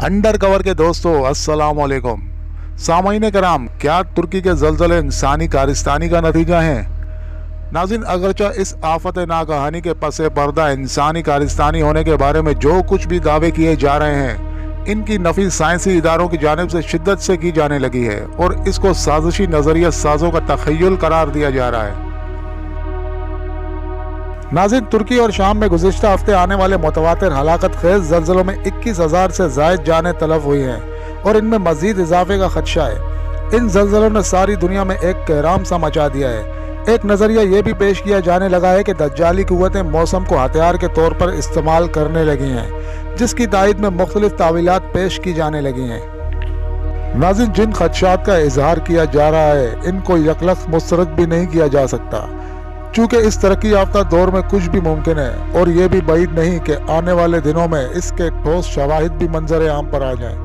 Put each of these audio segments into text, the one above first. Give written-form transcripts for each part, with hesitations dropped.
Under cover के दोस्तों अस्सलाम वालेकुम। सामाईन कराम, क्या तुर्की के ज़लज़ले इंसानी कारस्तानी का नतीजा है? नाज़रीन, अगरचा इस आफत नागहानी के पसे पर्दा इंसानी कारस्तानी होने के बारे में जो कुछ भी दावे किए जा रहे हैं, इनकी नफी साइंसी इदारों की जानिब से शिद्दत से की जाने लगी है और इसको साजिशी नज़रिया साजों का तख़य्युल करार दिया जा रहा है। नाज़रीन, तुर्की और शाम में गुज़िश्ता हफ्ते आने वाले मुतवातिर हलाकत खेज़ ज़लज़लों में 21,000 से ज़ायद जानें तलफ हुई हैं और इनमें मज़ीद इजाफे का खदशा है। इन ज़लज़लों ने सारी दुनिया में एक कहराम सा मचा दिया है। एक नज़रिया ये भी पेश किया जाने लगा है कि दज्जाली कुव्वतें मौसम को हथियार के तौर पर इस्तेमाल करने लगी हैं, जिसकी तायद में मुख्तलिफ तावीलात पेश की जाने लगी हैं। नाज़रीन, जिन खदशात का इजहार किया जा रहा है, इनको यकलख्त मुस्तरद भी नहीं किया जा सकता, चूँकि इस तरक्की याफ्ता दौर में कुछ भी मुमकिन है और ये भी बाइद नहीं कि आने वाले दिनों में इसके ठोस शवाहिद भी मंजर आम पर आ जाएं।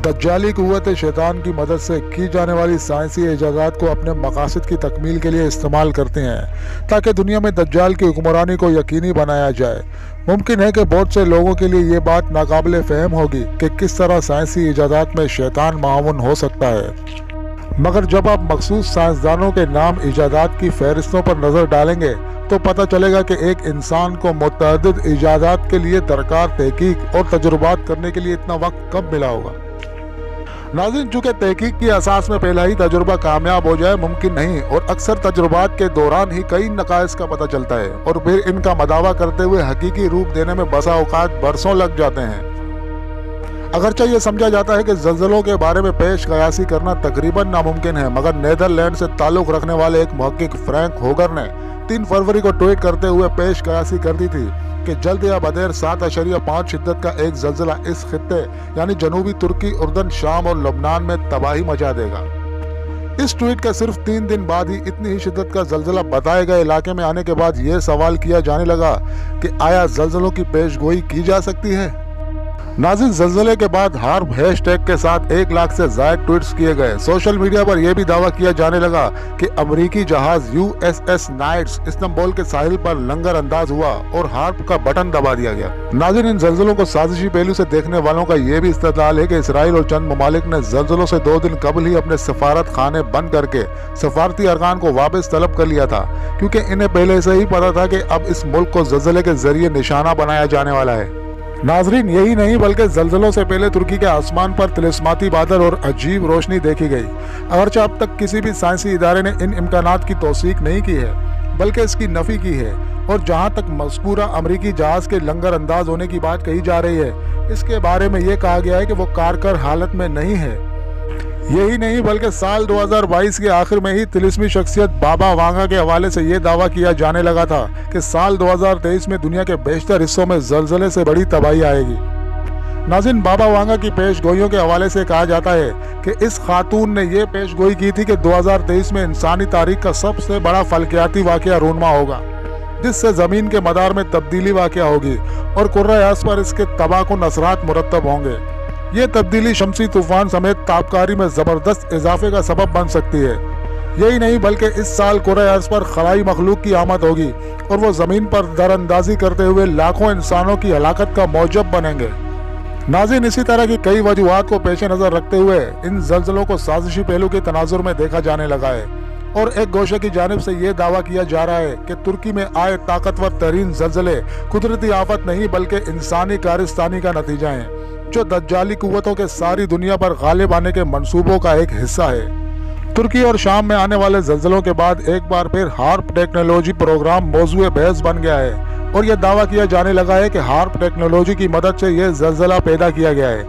दज्जाली कुव्वत शैतान की मदद से की जाने वाली साइंसी इजाज़ात को अपने मकासद की तकमील के लिए इस्तेमाल करते हैं ताकि दुनिया में दज्जाल की हुक्मरानी को यकीनी बनाया जाए। मुमकिन है कि बहुत से लोगों के लिए ये बात नाकाबिल फ़हम होगी कि किस तरह साइंसी इजाज़ात में शैतान मावन हो सकता है, मगर जब आप मखसूस साइंसदानों के नाम इजादात की फहरिस्तों पर नज़र डालेंगे तो पता चलेगा कि एक इंसान को मुतअद्दिद इजादात के लिए दरकार तहकीक और तजुर्बात करने के लिए इतना वक्त कब मिला होगा। नाज़रीन, चूँकि तहकीक की असास में पहला ही तजुर्बा कामयाब हो जाए मुमकिन नहीं और अक्सर तजुर्बात के दौरान ही कई नकाइस का पता चलता है और फिर इनका मदावा करते हुए हकीकी रूप देने में बसा औकात बरसों लग जाते हैं। अगरचा ये समझा जाता है कि ज़लज़लों के बारे में पेश कयासी करना तकरीबन नामुमकिन है, मगर नीदरलैंड से ताल्लुक़ रखने वाले एक मुहक्किक फ्रैंक होगर ने 3 फरवरी को ट्वीट करते हुए पेश कयासी कर दी थी कि जल्द या बदेर 7.5 शिद्दत का एक ज़लज़ला इस खित्ते यानी जनूबी तुर्की, उर्दन, शाम और लबनान में तबाही मचा देगा। इस ट्वीट के सिर्फ 3 दिन बाद ही इतनी ही शिद्दत का ज़लज़ला बताए गए इलाके में आने के बाद ये सवाल किया जाने लगा कि आया ज़लज़लों की पेशगोई की जा सकती है। नाज़रीन, ज़लज़ले के बाद हार्प हैशटैग के साथ 1 लाख से ज़ायद ट्वीट्स किए गए। सोशल मीडिया पर यह भी दावा किया जाने लगा कि अमरीकी जहाज USS नाइट्स इस्तांबुल के साहिल पर लंगर अंदाज हुआ और हार्प का बटन दबा दिया गया। नाज़रीन, इन ज़लज़लों को साजिशी पहलू से देखने वालों का यह भी इस्तेदलाल है कि इसराइल और चंद ममालिक ने ज़लज़लों से 2 दिन कबल ही अपने सफारत खाने बंद करके सफारती अरकान को वापस तलब कर लिया था, क्योंकि इन्हें पहले से ही पता था कि अब इस मुल्क को ज़लज़ले के जरिए निशाना बनाया जाने वाला है। नाजरीन, यही नहीं बल्कि ज़लज़लों से पहले तुर्की के आसमान पर तिलिस्माती बादल और अजीब रोशनी देखी गई। अगरचे अब तक किसी भी साइंसी इदारे ने इन इम्कानात की तौसीक नहीं की है बल्कि इसकी नफी की है, और जहां तक मज़कूरा अमरीकी जहाज के लंगर अंदाज होने की बात कही जा रही है, इसके बारे में ये कहा गया है कि वो कारगर हालत में नहीं है। यही नहीं बल्कि साल 2022 के आखिर में ही तिलिस्मी शख्सियत बाबा वांगा के हवाले से ये दावा किया जाने लगा था कि साल 2023 में दुनिया के बेशतर हिस्सों में ज़लज़ले से बड़ी तबाही आएगी। नाज़रीन, बाबा वांगा की पेशगोइयों के हवाले से कहा जाता है कि इस खातून ने यह पेशगोई की थी कि 2023 में इंसानी तारीख का सबसे बड़ा फल्कियाती वाक़या रूनमा होगा, जिससे ज़मीन के मदार में तब्दीली वाक़या होगी और कुर्रा अर्ज़ पर इसके तबाहकुन असरात मुरत्तब होंगे। ये तब्दीली शमसी तूफान समेत तापकारी में ज़बरदस्त इजाफे का सबब बन सकती है। यही नहीं बल्कि इस साल कुर्रे अर्ज़ पर खलाई मखलूक की आमद होगी और वो ज़मीन पर दरअंदाजी करते हुए लाखों इंसानों की हलाकत का मौजब बनेंगे। नाज़रीन, इसी तरह की कई वजूहात को पेश नज़र रखते हुए इन ज़लज़लों को साजिशी पहलू के तनाजुर में देखा जाने लगा है और एक गोशे की जानिब से ये दावा किया जा रहा है कि तुर्की में आए ताकतवर तरीन ज़लज़ले कुदरती आफत नहीं बल्कि इंसानी कारस्तानी का नतीजा है, जो दज्जाली कुव्वतों के सारी दुनिया पर गालिब आने के मंसूबों का एक हिस्सा है। तुर्की और शाम में आने वाले ज़लज़लों के बाद एक बार फिर हार्प टेक्नोलॉजी प्रोग्राम मौजूए बहस बन गया है और यह दावा किया जाने लगा है कि हार्प टेक्नोलॉजी की मदद से यह ज़लज़ला पैदा किया गया है।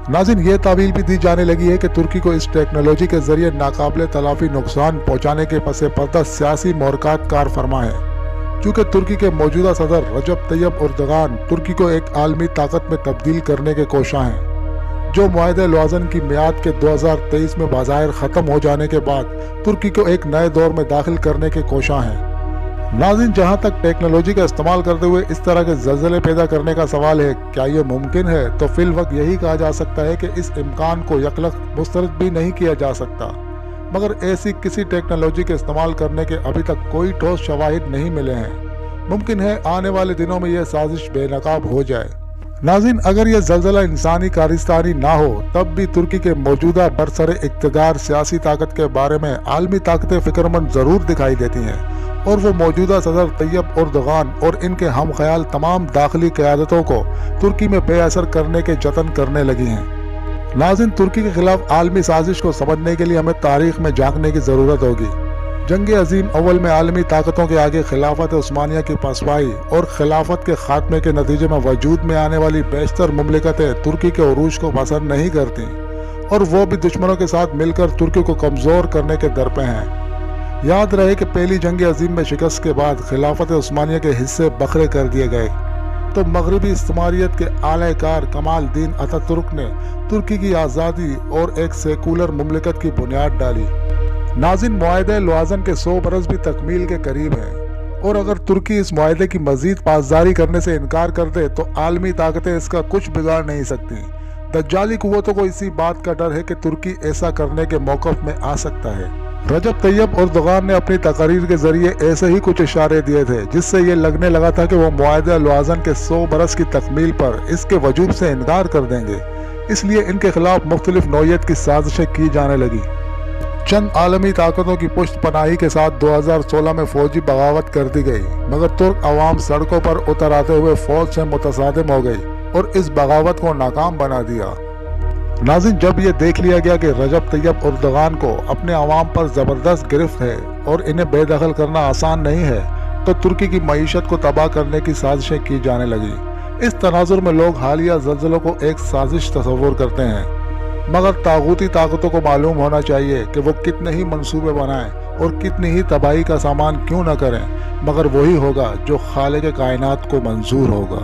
नाज़रीन, ये तावील भी दी जाने लगी है कि तुर्की को इस टेक्नोलॉजी के जरिए नाकाबिले तलाफी नुकसान पहुँचाने के पसे पर्दा सियासी मोरकात कार फरमा है, चूँकि तुर्की के मौजूदा सदर रजब तैयब एर्दोगान तुर्की को एक आलमी ताकत में तब्दील करने के कोशां हैं, जो मुआहदे लवाज़न की मियाद के 2023 में बाज़ाहिर ख़त्म हो जाने के बाद तुर्की को एक नए दौर में दाखिल करने के कोशां हैं। नाज़रीन, जहां तक टेक्नोलॉजी का इस्तेमाल करते हुए इस तरह के ज़लज़ले पैदा करने का सवाल है, क्या ये मुमकिन है, तो फिल वक्त यही कहा जा सकता है कि इस इम्कान को यकलख्त मुस्तरद भी नहीं किया जा सकता, मगर ऐसी किसी टेक्नोलॉजी के इस्तेमाल करने के अभी तक कोई ठोस शवाहिद नहीं मिले हैं। मुमकिन है आने वाले दिनों में यह साजिश बेनकाब हो जाए। नाज़रीन, अगर ये ज़लज़ला इंसानी कारिस्तानी ना हो तब भी तुर्की के मौजूदा बरसरे इक़्तिदार सियासी ताकत के बारे में आलमी ताकतें फ़िक्रमंद ज़रूर दिखाई देती हैं, और वो मौजूदा सदर तैयब एर्दोगान और इनके हम ख्याल तमाम दाखिली क़यादतों को तुर्की में बेअसर करने के जतन करने लगी हैं। नाज़रीन, तुर्की के खिलाफ आलमी साजिश को समझने के लिए हमें तारीख़ में झांकने की ज़रूरत होगी। जंग अजीम अव्वल में आलमी ताकतों के आगे खिलाफत उस्मानिया की पसपाई और खिलाफत के खात्मे के नतीजे में वजूद में आने वाली बेशतर मुमलिकतें तुर्की के उरूज को पसंद नहीं करती, और वो भी दुश्मनों के साथ मिलकर तुर्की को कमज़ोर करने के दर पे हैं। याद रहे कि पहली जंग अजीम में शिकस्त के बाद खिलाफत उस्मानिया के हिस्से बखरे कर दिए गए, तो मगरबी इस्तिमारियत के आलाकार कमाल दीन अतातुर्क ने तुर्की की आज़ादी और एक सेकुलर मुमलिकत की बुनियाद डाली। नाज़रीन, मुआहदे लवाज़न के 100 बरस भी तकमील के करीब हैं, और अगर तुर्की इस मुआहदे की मज़ीद पासदारी करने से इनकार कर दे तो आलमी ताकतें इसका कुछ बिगाड़ नहीं सकती। दज्जाली कुव्वतों को इसी बात का डर है कि तुर्की ऐसा करने के मौक़िफ़ में आ सकता है। रजब तैयब एर्दोगान ने अपनी तकरीर के ज़रिए ऐसे ही कुछ इशारे दिए थे जिससे ये लगने लगा था कि वो मुआहदे लवाज़न के 100 बरस की तकमील पर इसके वजूद से इनकार कर देंगे, इसलिए इनके खिलाफ मुख्तलिफ नौइयत की साजिशें की जाने लगी। चंद आलमी ताकतों की पुष्ट पनाही के साथ 2016 में फौजी बगावत कर दी गई, मगर तुर्क अवाम सड़कों पर उतर आते हुए फौज से मुतसादिम हो गई और इस बगावत को नाकाम बना दिया। नाज़रीन, जब ये देख लिया गया कि रजब तैयब एर्दोगान को अपने अवाम पर ज़बरदस्त गिरफ्त है और इन्हें बेदखल करना आसान नहीं है, तो तुर्की की मईशत को तबाह करने की साजिशें की जाने लगी। इस तनाजुर में लोग हालिया ज़लज़लों को एक साजिश तस्वुर करते हैं, मगर तागूती ताकतों को मालूम होना चाहिए कि वो कितने ही मंसूबे बनाएं और कितनी ही तबाही का सामान क्यों न करें, मगर वही होगा जो खालिक कायनात को मंजूर होगा।